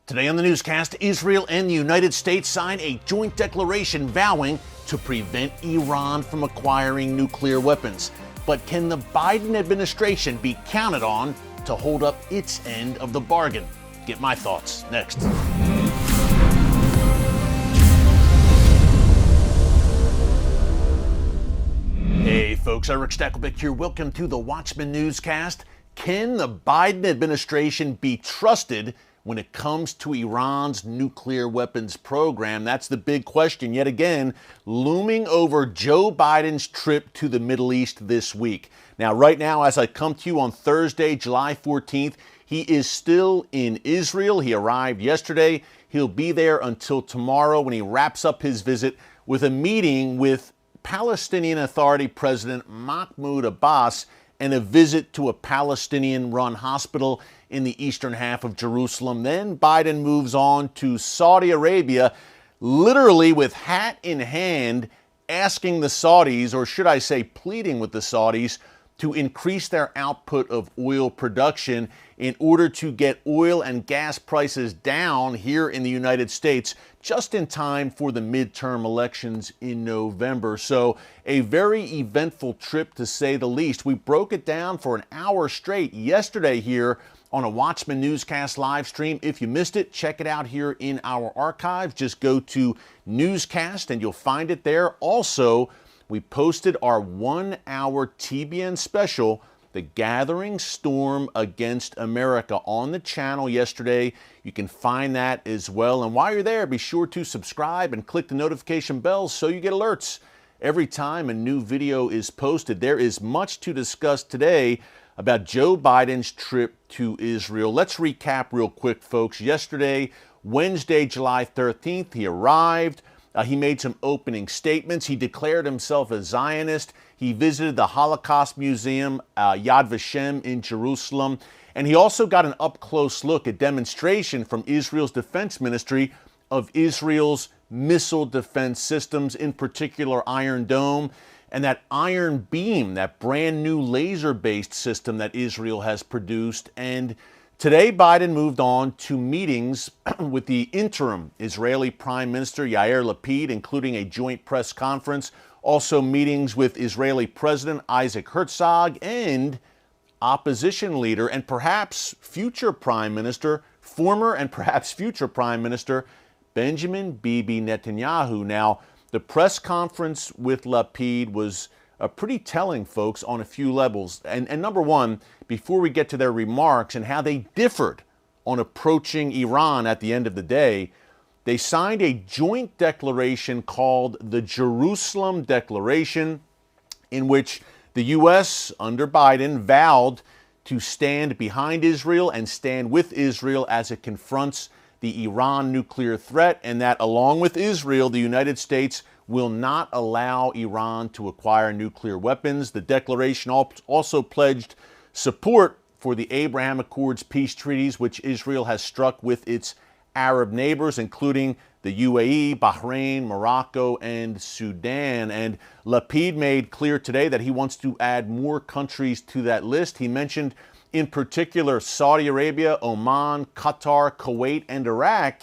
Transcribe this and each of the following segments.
Today on the newscast, Israel and the United States sign a joint declaration vowing to prevent Iran from acquiring nuclear weapons. But can the Biden administration be counted on to hold up its end of the bargain? Get my thoughts next. Hey folks, Eric Stakelbeck here. Welcome to the Watchman Newscast. Can the Biden administration be trusted when it comes to Iran's nuclear weapons program? That's the big question, yet again, looming over Joe Biden's trip to the Middle East this week. Now, right now, as I come to you on Thursday, July 14th, he is still in Israel. He arrived yesterday. He'll be there until tomorrow when he wraps up his visit with a meeting with Palestinian Authority President Mahmoud Abbas and a visit to a Palestinian-run hospital in the eastern half of Jerusalem. Then Biden moves on to Saudi Arabia, literally with hat in hand, asking the Saudis, or should I say pleading with the Saudis, to increase their output of oil production in order to get oil and gas prices down here in the United States just in time for the midterm elections in November. So a very eventful trip, to say the least. We broke it down for an hour straight yesterday here on a Watchman Newscast live stream. If you missed it, check it out here in our archive. Just go to Newscast and you'll find it there. Also, we posted our 1-hour TBN special, The Gathering Storm Against America, on the channel yesterday. You can find that as well. And while you're there, be sure to subscribe and click the notification bell so you get alerts every time a new video is posted. There is much to discuss today about Joe Biden's trip to Israel. Let's recap real quick, folks. Yesterday, Wednesday, July 13th, he arrived. He made some opening statements. He declared himself a Zionist. He visited the Holocaust Museum, Yad Vashem in Jerusalem. And he also got an up-close look, a demonstration from Israel's defense ministry of Israel's missile defense systems, in particular Iron Dome, and that Iron Beam, that brand new laser-based system that Israel has produced. And today, Biden moved on to meetings with the interim Israeli Prime Minister Yair Lapid, including a joint press conference, also meetings with Israeli President Isaac Herzog and opposition leader and perhaps future Prime Minister, former and perhaps future Prime Minister, Benjamin Bibi Netanyahu. Now, the press conference with Lapid was pretty telling, folks, on a few levels. And number one, before we get to their remarks and how they differed on approaching Iran at the end of the day, they signed a joint declaration called the Jerusalem Declaration, in which the U.S., under Biden, vowed to stand behind Israel and stand with Israel as it confronts the Iran nuclear threat, and that along with Israel, the United States will not allow Iran to acquire nuclear weapons. The declaration also pledged support for the Abraham Accords peace treaties, which Israel has struck with its Arab neighbors, including the UAE, Bahrain, Morocco, and Sudan. And Lapid made clear today that he wants to add more countries to that list. He mentioned in particular Saudi Arabia, Oman, Qatar, Kuwait, and Iraq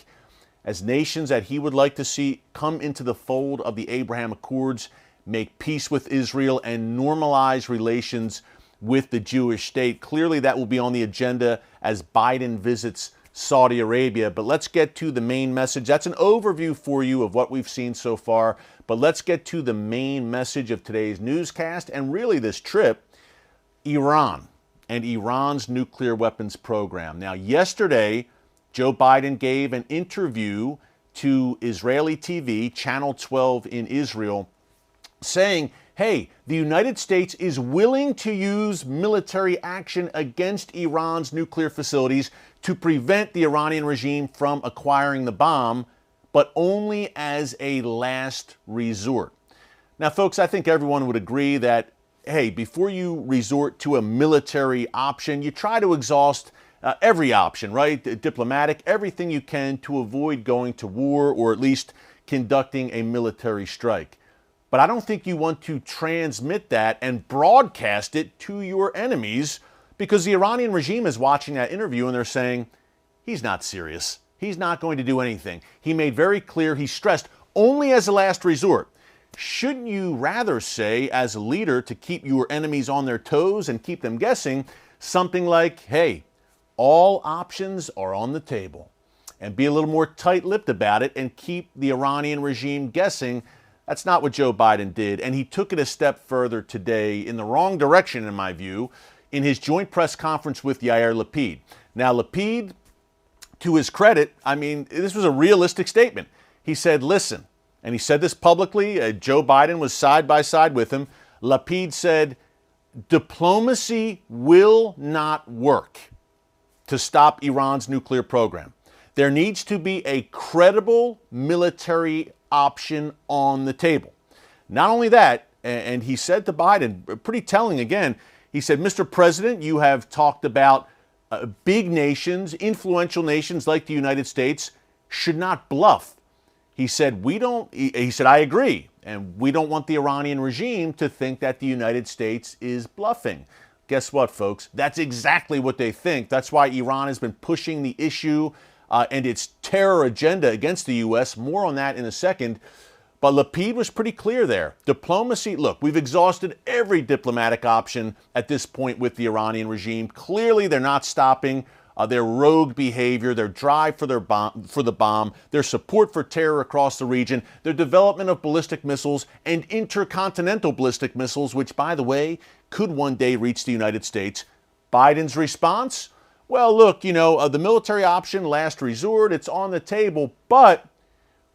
as nations that he would like to see come into the fold of the Abraham Accords, make peace with Israel, and normalize relations with the Jewish state. Clearly, that will be on the agenda as Biden visits Saudi Arabia. But let's get to the main message. That's an overview for you of what we've seen so far. But let's get to the main message of today's newscast and really this trip: Iran and Iran's nuclear weapons program. Now, yesterday, Joe Biden gave an interview to Israeli TV, Channel 12 in Israel, saying, hey, the United States is willing to use military action against Iran's nuclear facilities to prevent the Iranian regime from acquiring the bomb, but only as a last resort. Now, folks, I think everyone would agree that, hey, before you resort to a military option, you try to exhaust every option, right? Diplomatic, everything you can to avoid going to war or at least conducting a military strike. But I don't think you want to transmit that and broadcast it to your enemies, because the Iranian regime is watching that interview and they're saying, he's not serious. He's not going to do anything. He made very clear, he stressed, only as a last resort. Shouldn't you rather say, as a leader, to keep your enemies on their toes and keep them guessing, something like, hey, all options are on the table, and be a little more tight-lipped about it and keep the Iranian regime guessing? That's not what Joe Biden did, and he took it a step further today in the wrong direction, in my view, in his joint press conference with Yair Lapid. Now, Lapid, to his credit, I mean, this was a realistic statement. He said, listen, and he said this publicly, Joe Biden was side by side with him. Lapid said, diplomacy will not work to stop Iran's nuclear program. There needs to be a credible military option on the table. Not only that, and he said to Biden, pretty telling again, he said, Mr. President, you have talked about big nations, influential nations like the United States should not bluff. He said, he said, I agree, and we don't want the Iranian regime to think that the United States is bluffing. Guess what, folks? That's exactly what they think. That's why Iran has been pushing the issue and its terror agenda against the U.S. More on that in a second. But Lapid was pretty clear there. Diplomacy, look, we've exhausted every diplomatic option at this point with the Iranian regime. Clearly, they're not stopping their rogue behavior, their drive for the bomb, their support for terror across the region, their development of ballistic missiles and intercontinental ballistic missiles, which, by the way, could one day reach the United States. Biden's response? Well, look, the military option, last resort, it's on the table, but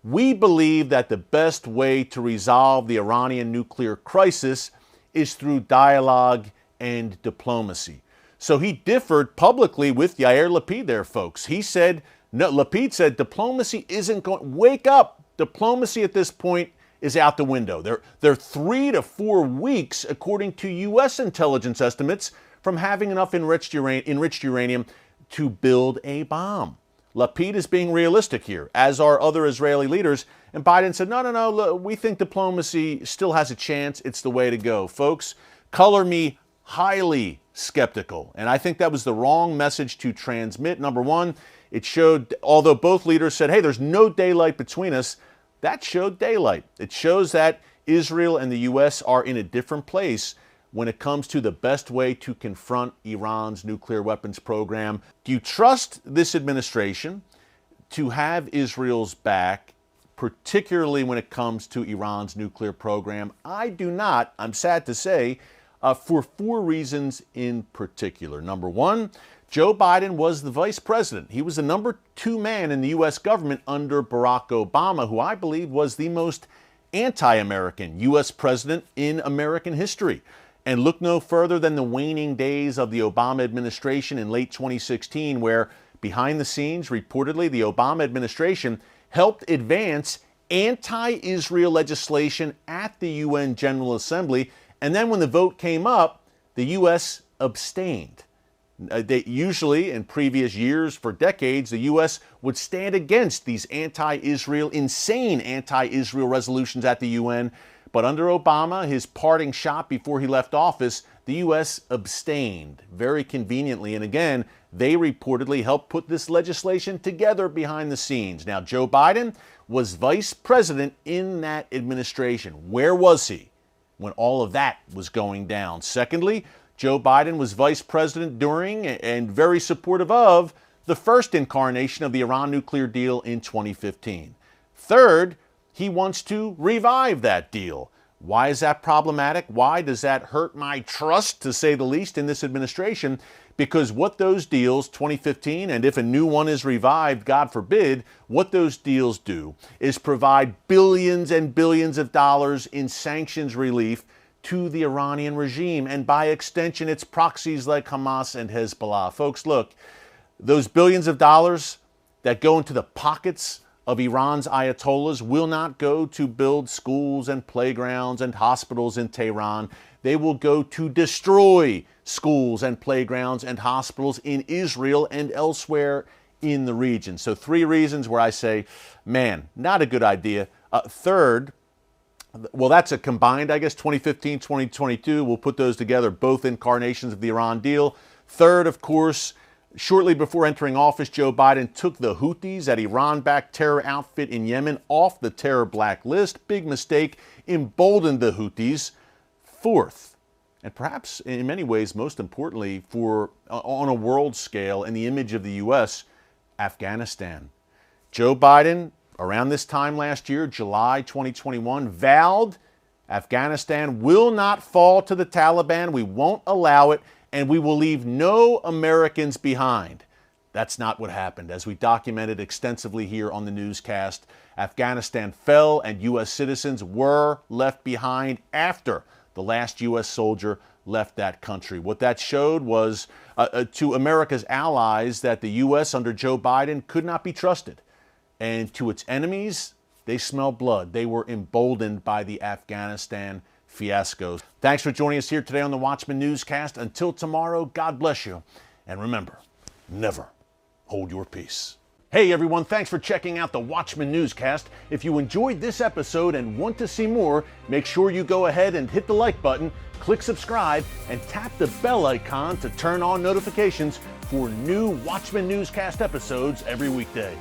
we believe that the best way to resolve the Iranian nuclear crisis is through dialogue and diplomacy. So he differed publicly with Yair Lapid there, folks. He said, no, Lapid said, diplomacy isn't going, wake up. Diplomacy at this point is out the window. They're 3 to 4 weeks, according to U.S. intelligence estimates, from having enough enriched uranium to build a bomb. Lapid is being realistic here, as are other Israeli leaders. And Biden said, no, look, we think diplomacy still has a chance. It's the way to go. Folks, color me highly skeptical. And I think that was the wrong message to transmit. Number one, it showed, although both leaders said, hey, there's no daylight between us, that showed daylight. It shows that Israel and the U.S. are in a different place when it comes to the best way to confront Iran's nuclear weapons program. Do you trust this administration to have Israel's back, particularly when it comes to Iran's nuclear program? I do not, I'm sad to say, for 4 reasons in particular. Number one, Joe Biden was the vice president. He was the number 2 man in the U.S. government under Barack Obama, who I believe was the most anti-American U.S. president in American history. And look no further than the waning days of the Obama administration in late 2016, where behind the scenes, reportedly, the Obama administration helped advance anti-Israel legislation at the UN General Assembly. And then when the vote came up, the U.S. abstained. They usually, in previous years, for decades, the U.S. would stand against these insane anti-Israel resolutions at the UN. But under Obama, his parting shot before he left office, the U.S. abstained very conveniently. And again, they reportedly helped put this legislation together behind the scenes. Now, Joe Biden was vice president in that administration. Where was he when all of that was going down? Secondly, Joe Biden was vice president during and very supportive of the first incarnation of the Iran nuclear deal in 2015. Third, he wants to revive that deal. Why is that problematic? Why does that hurt my trust, to say the least, in this administration? Because what those deals, 2015, and if a new one is revived, God forbid, what those deals do is provide billions and billions of dollars in sanctions relief to the Iranian regime, and by extension, its proxies like Hamas and Hezbollah. Folks, look, those billions of dollars that go into the pockets of Iran's ayatollahs will not go to build schools and playgrounds and hospitals in Tehran. They will go to destroy schools and playgrounds and hospitals in Israel and elsewhere in the region. So 3 reasons where I say, man, not a good idea. Third, well, that's a combined, I guess, 2015, 2022. We'll put those together, both incarnations of the Iran deal. Third, of course, Shortly before entering office, Joe Biden took the Houthis, that Iran-backed terror outfit in Yemen, off the terror blacklist. Big mistake, emboldened the Houthis. Fourth, and perhaps in many ways most importantly on a world scale in the image of the U.S., Afghanistan. Joe Biden, around this time last year, July 2021, vowed Afghanistan will not fall to the Taliban. We won't allow it, and we will leave no Americans behind. That's not what happened. As we documented extensively here on the newscast, Afghanistan fell and U.S. citizens were left behind after the last U.S. soldier left that country. What that showed was to America's allies that the U.S. under Joe Biden could not be trusted. And to its enemies, they smelled blood. They were emboldened by the Afghanistan fiasco. Thanks for joining us here today on the Watchman Newscast. Until tomorrow, God bless you. And remember, never hold your peace. Hey everyone, thanks for checking out the Watchman Newscast. If you enjoyed this episode and want to see more, make sure you go ahead and hit the like button, click subscribe, and tap the bell icon to turn on notifications for new Watchman Newscast episodes every weekday.